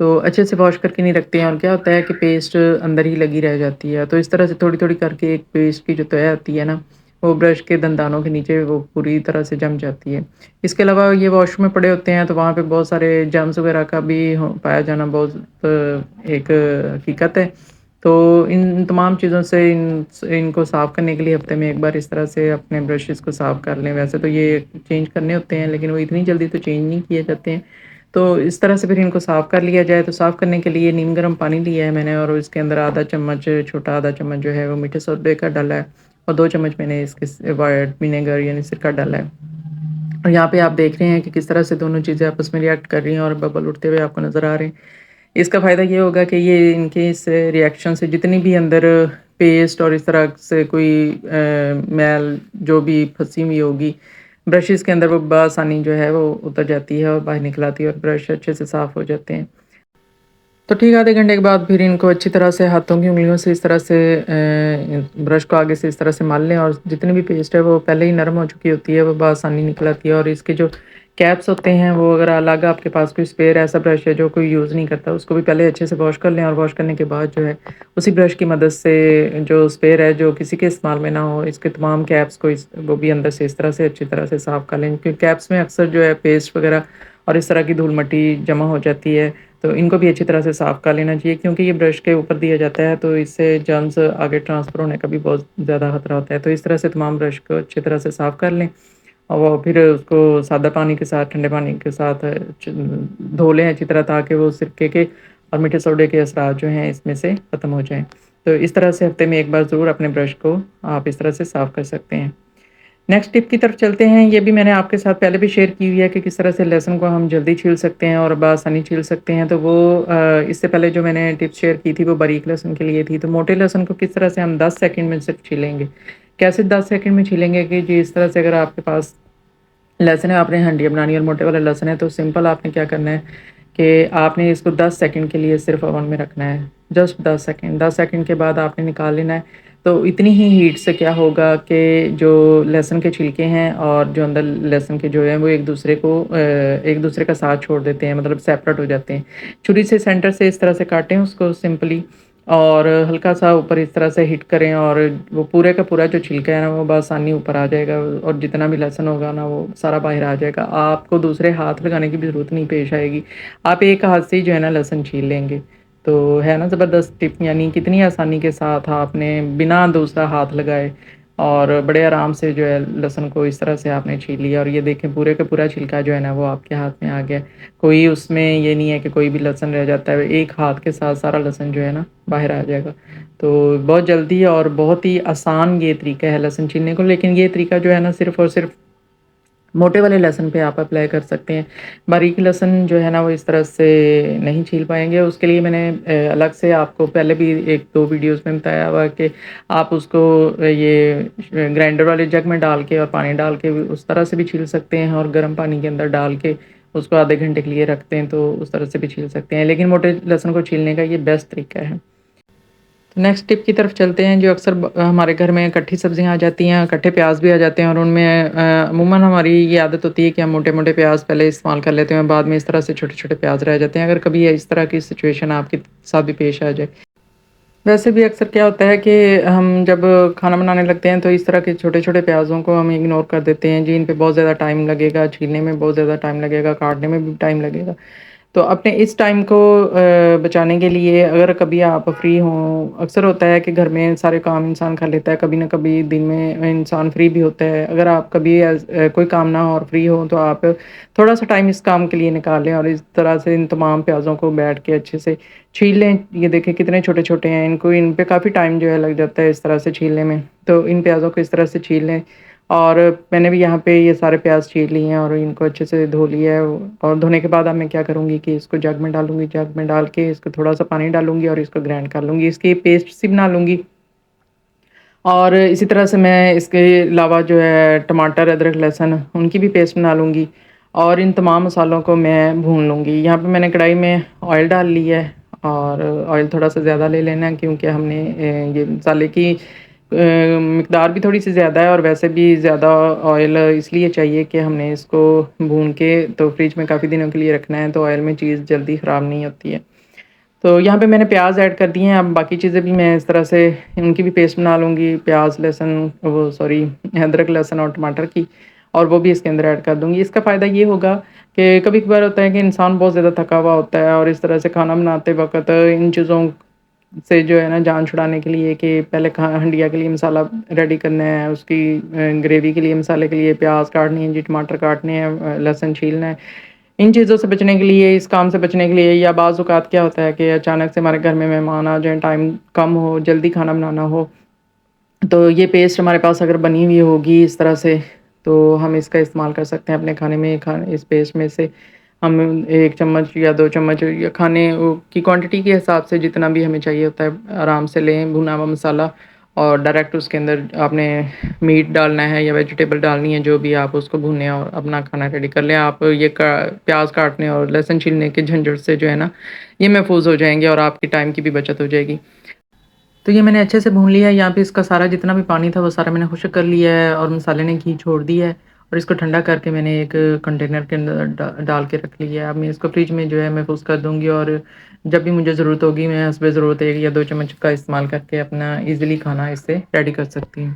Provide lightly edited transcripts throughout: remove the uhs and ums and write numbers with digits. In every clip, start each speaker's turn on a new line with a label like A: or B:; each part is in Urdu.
A: تو اچھے سے واش کر کے نہیں رکھتے ہیں، اور کیا ہوتا ہے کہ پیسٹ اندر ہی لگی رہ جاتی ہے۔ تو اس طرح سے تھوڑی تھوڑی کر کے ایک پیسٹ کی جو تہہ آتی ہے نا، وہ برش کے دندانوں کے نیچے وہ پوری طرح سے جم جاتی ہے۔ اس کے علاوہ یہ واش روم میں پڑے ہوتے ہیں تو وہاں پہ بہت سارے جرمز وغیرہ کا بھی پایا جانا بہت ایک حقیقت ہے۔ تو ان تمام چیزوں سے ان کو صاف کرنے کے لیے ہفتے میں ایک بار اس طرح سے اپنے برشز کو صاف کر لیں۔ ویسے تو یہ چینج کرنے ہوتے ہیں لیکن وہ اتنی جلدی تو چینج نہیں کیے جاتے ہیں، تو اس طرح سے پھر ان کو صاف کر لیا جائے۔ تو صاف کرنے کے لیے نیم گرم پانی لیا ہے میں نے، اور اس کے اندر آدھا چمچ چھوٹا آدھا چمچ جو ہے وہ میٹھے سوڈے کا ڈالا ہے، اور 2 چمچ میں نے اس کے وائٹ ونیگر یعنی سرکہ ڈالا ہے۔ اور یہاں پہ آپ دیکھ رہے ہیں کہ کس طرح سے دونوں چیزیں آپس میں ریئیکٹ کر رہی ہیں اور ببل اٹھتے ہوئے آپ کو نظر آ رہے ہیں۔ اس کا فائدہ یہ ہوگا کہ یہ ان کے اس ریئیکشن سے جتنی بھی اندر پیسٹ اور اس طرح سے کوئی میل جو بھی پھنسی ہوئی ہوگی برشز کے اندر، وہ بآسانی جو ہے وہ اتر جاتی ہے اور باہر نکل آتی ہے، اور برش اچھے سے صاف ہو جاتے ہیں۔ تو ٹھیک آدھے گھنٹے کے بعد پھر ان کو اچھی طرح سے ہاتھوں کی انگلیوں سے اس طرح سے برش کو آگے سے اس طرح سے مال لیں، اور جتنی بھی پیسٹ ہے وہ پہلے ہی نرم ہو چکی ہوتی ہے، وہ بآسانی نکل آتی ہے۔ اور اس کے جو کیپس ہوتے ہیں وہ اگر الگ آپ کے پاس کوئی اسپیئر ایسا برش ہے جو کوئی یوز نہیں کرتا، اس کو بھی پہلے اچھے سے واش کر لیں، اور واش کرنے کے بعد جو ہے اسی برش کی مدد سے جو اسپیئر ہے جو کسی کے استعمال میں نہ ہو، اس کے تمام کیپس کو وہ بھی اندر سے اس طرح سے اچھی طرح سے صاف کر لیں، کیونکہ کیپس میں اکثر جو ہے پیسٹ وغیرہ اور اس طرح کی دھول مٹی جمع ہو جاتی ہے، تو ان کو بھی اچھی طرح سے صاف کر لینا چاہیے، کیونکہ یہ برش کے اوپر دیا جاتا ہے تو اس سے جرمز آگے ٹرانسفر ہونے کا بھی بہت زیادہ خطرہ ہوتا ہے۔ تو اس طرح سے تمام برش کو اچھی طرح سے صاف کر لیں، اور وہ پھر اس کو سادہ پانی کے ساتھ ٹھنڈے پانی کے ساتھ دھو لیں اچھی طرح، تاکہ وہ سرکے کے اور میٹھے سوڈے کے اثرات جو ہیں اس میں سے ختم ہو جائیں۔ تو اس طرح سے ہفتے میں ایک بار ضرور اپنے برش کو آپ اس طرح سے صاف کر سکتے ہیں۔ نیکسٹ ٹپ کی طرف چلتے ہیں۔ یہ بھی میں نے آپ کے ساتھ پہلے بھی شیئر کی ہوئی ہے کہ کس طرح سے لہسن کو ہم جلدی چھیل سکتے ہیں اور بآسانی چھیل سکتے ہیں۔ تو وہ اس سے پہلے جو میں نے ٹپ شیئر کی تھی وہ باریک لہسن کے لیے تھی۔ تو موٹے لہسن کو کس طرح سے ہم 10 سیکنڈ میں صرف چھیلیں گے، کیسے 10 سیکنڈ میں چھیلیں گے کہ جی اس طرح سے اگر آپ کے پاس لہسن ہے، آپ نے ہنڈیاں بنانی اور موٹے والا لہسن ہے، تو سمپل آپ نے کیا کرنا ہے کہ آپ نے اس کو 10 سیکنڈ کے لیے صرف اوون میں رکھنا ہے، جسٹ 10 سیکنڈ۔ 10 سیکنڈ کے بعد آپ نے نکال لینا ہے۔ تو اتنی ہی ہیٹ سے کیا ہوگا کہ جو لہسن کے چھلکے ہیں اور جو اندر لہسن کے جو ہیں وہ ایک دوسرے کا ساتھ چھوڑ دیتے ہیں، مطلب سیپریٹ ہو جاتے ہیں۔ چھری سے سینٹر سے اس طرح سے کاٹیں اس کو سمپلی، اور ہلکا سا اوپر اس طرح سے ہٹ کریں، اور وہ پورے کا پورا جو چھلکا ہے نا وہ بآسانی اوپر آ جائے گا، اور جتنا بھی لہسن ہوگا نا وہ سارا باہر آ جائے گا۔ آپ کو دوسرے ہاتھ لگانے کی بھی ضرورت نہیں پیش آئے گی، آپ ایک ہاتھ سے ہی جو ہے نا لہسن چھیل لیں گے۔ تو ہے نا زبردست ٹپ، یعنی کتنی آسانی کے ساتھ آپ نے بنا دوسرا ہاتھ لگائے اور بڑے آرام سے جو ہے لہسن کو اس طرح سے آپ نے چھیل لیا، اور یہ دیکھیں پورے کا پورا چھلکا جو ہے نا وہ آپ کے ہاتھ میں آ گیا۔ کوئی اس میں یہ نہیں ہے کہ کوئی بھی لہسن رہ جاتا ہے، ایک ہاتھ کے ساتھ سارا لہسن جو ہے نا باہر آ جائے گا۔ تو بہت جلدی اور بہت ہی آسان یہ طریقہ ہے لہسن چھیلنے کو، لیکن یہ طریقہ جو ہے نا صرف اور صرف موٹے والے لہسن پہ آپ اپلائی کر سکتے ہیں۔ باریک لہسن جو ہے نا وہ اس طرح سے نہیں چھیل پائیں گے۔ اس کے لیے میں نے الگ سے آپ کو پہلے بھی 1-2 ویڈیوز میں بتایا ہوا کہ آپ اس کو یہ گرائنڈر والے جگ میں ڈال کے اور پانی ڈال کے اس طرح سے بھی چھیل سکتے ہیں، اور گرم پانی کے اندر ڈال کے اس کو آدھے گھنٹے کے لیے رکھتے ہیں تو اس طرح سے بھی چھیل سکتے ہیں، لیکن موٹے لہسن کو چھیلنے کا یہ بیسٹ طریقہ ہے۔ نیکسٹ ٹپ کی طرف چلتے ہیں۔ جو اکثر ہمارے گھر میں کٹھی سبزیاں آ جاتی ہیں، کٹھے پیاز بھی آ جاتے ہیں، اور ان میں عموماً ہماری یہ عادت ہوتی ہے کہ ہم موٹے موٹے پیاز پہلے استعمال کر لیتے ہیں، بعد میں اس طرح سے چھوٹے چھوٹے پیاز رہ جاتے ہیں۔ اگر کبھی اس طرح کی سچویشن آپ کے ساتھ بھی پیش آ جائے، ویسے بھی اکثر کیا ہوتا ہے کہ ہم جب کھانا بنانے لگتے ہیں تو اس طرح کے چھوٹے چھوٹے پیازوں کو ہم اگنور کر دیتے ہیں، جی ان پہ بہت زیادہ ٹائم لگے گا، چھیلنے میں بہت زیادہ ٹائم لگے گا، کاٹنے میں بھی ٹائم لگے گا۔ تو اپنے اس ٹائم کو بچانے کے لیے اگر کبھی آپ فری ہوں، اکثر ہوتا ہے کہ گھر میں سارے کام انسان کر لیتا ہے، کبھی نہ کبھی دن میں انسان فری بھی ہوتا ہے، اگر آپ کبھی کوئی کام نہ ہو اور فری ہو تو آپ تھوڑا سا ٹائم اس کام کے لیے نکال لیں، اور اس طرح سے ان تمام پیازوں کو بیٹھ کے اچھے سے چھیل لیں۔ یہ دیکھیں کتنے چھوٹے چھوٹے ہیں، ان پہ کافی ٹائم جو ہے لگ جاتا ہے اس طرح سے چھیلنے میں، تو ان پیازوں کو اس طرح سے چھیل لیں۔ اور میں نے بھی یہاں پہ یہ سارے پیاز چھیل لیے ہیں اور ان کو اچھے سے دھو لیا ہے، اور دھونے کے بعد اب میں کیا کروں گی کہ اس کو جگ میں ڈالوں گی، جگ میں ڈال کے اس کو تھوڑا سا پانی ڈالوں گی اور اس کو گرائنڈ کر لوں گی، اس کی پیسٹ سی بنا لوں گی۔ اور اسی طرح سے میں اس کے علاوہ جو ہے ٹماٹر، ادرک، لہسن ان کی بھی پیسٹ بنا لوں گی، اور ان تمام مسالوں کو میں بھون لوں گی۔ یہاں پہ میں نے کڑھائی میں آئل ڈال لی ہے، اور آئل تھوڑا سا زیادہ لے لینا ہے کیونکہ ہم نے یہ مسالے کی مقدار بھی تھوڑی سی زیادہ ہے، اور ویسے بھی زیادہ آئل اس لیے چاہیے کہ ہم نے اس کو بھون کے تو فریج میں کافی دنوں کے لیے رکھنا ہے، تو آئل میں چیز جلدی خراب نہیں ہوتی ہے۔ تو یہاں پہ میں نے پیاز ایڈ کر دیے ہیں، اب باقی چیزیں بھی میں اس طرح سے ان کی بھی پیسٹ بنا لوں گی، پیاز لہسن ادرک لہسن اور ٹماٹر کی، اور وہ بھی اس کے اندر ایڈ کر دوں گی۔ اس کا فائدہ یہ ہوگا کہ کبھی کبھار ہوتا ہے کہ انسان بہت زیادہ تھکا ہوا ہوتا ہے، اور اس طرح سے کھانا بناتے وقت ان چیزوں سے جو ہے نا جان چھڑانے کے لیے کہ پہلے ہنڈیا کے لیے مسالہ ریڈی کرنا ہے، اس کی گریوی کے لیے مسالے کے لیے پیاز کاٹنی ہے جی، ٹماٹر کاٹنے ہیں، لہسن چھیلنا ہے، ان چیزوں سے بچنے کے لیے، اس کام سے بچنے کے لیے، یا بعض اوقات کیا ہوتا ہے کہ اچانک سے ہمارے گھر میں مہمان آ جائیں، ٹائم کم ہو، جلدی کھانا بنانا ہو، تو یہ پیسٹ ہمارے پاس اگر بنی ہوئی ہوگی اس طرح سے، تو ہم اس کا استعمال کر سکتے ہیں اپنے کھانے میں۔ اس پیسٹ میں سے ہم 1 چمچ یا 2 چمچ یا کھانے کی کوانٹٹی کے حساب سے جتنا بھی ہمیں چاہیے ہوتا ہے آرام سے لیں بھنا ہوا مسالہ، اور ڈائریکٹ اس کے اندر آپ نے میٹ ڈالنا ہے یا ویجیٹیبل ڈالنی ہے، جو بھی آپ اس کو بھونیں اور اپنا کھانا ریڈی کر لیں۔ آپ یہ پیاز کاٹنے اور لہسن چھیلنے کے جھنجھٹ سے جو ہے نا یہ محفوظ ہو جائیں گے، اور آپ کی ٹائم کی بھی بچت ہو جائے گی۔ تو یہ میں نے اچھے سے بھون لیا ہے، یہاں پہ اس کا سارا جتنا بھی پانی تھا وہ سارا میں نے خشک کر لیا ہے، اور مسالے نے گھی چھوڑ دی ہے، اور اس کو ٹھنڈا کر کے میں نے ایک کنٹینر کے اندر ڈال کے رکھ لیا ہے۔ اب میں اس کو فریج میں جو ہے محفوظ کر دوں گی، اور جب بھی مجھے ضرورت ہوگی میں حسب ضرورت 1 یا 2 چمچ کا استعمال کر کے اپنا ایزیلی کھانا اس سے ریڈی کر سکتی ہوں۔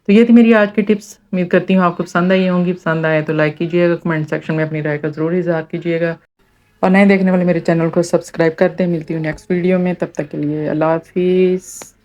A: تو یہ تھی میری آج کی ٹپس، امید کرتی ہوں آپ کو پسند آئی ہوں گی۔ پسند آئے تو لائک کیجیے گا، کمنٹ سیکشن میں اپنی رائے کا ضرور اظہار کیجیے گا، اور نئے دیکھنے والے میرے چینل کو سبسکرائب کر دیں۔ ملتی ہوں نیکسٹ ویڈیو میں، تب تک کے لیے اللہ حافظ۔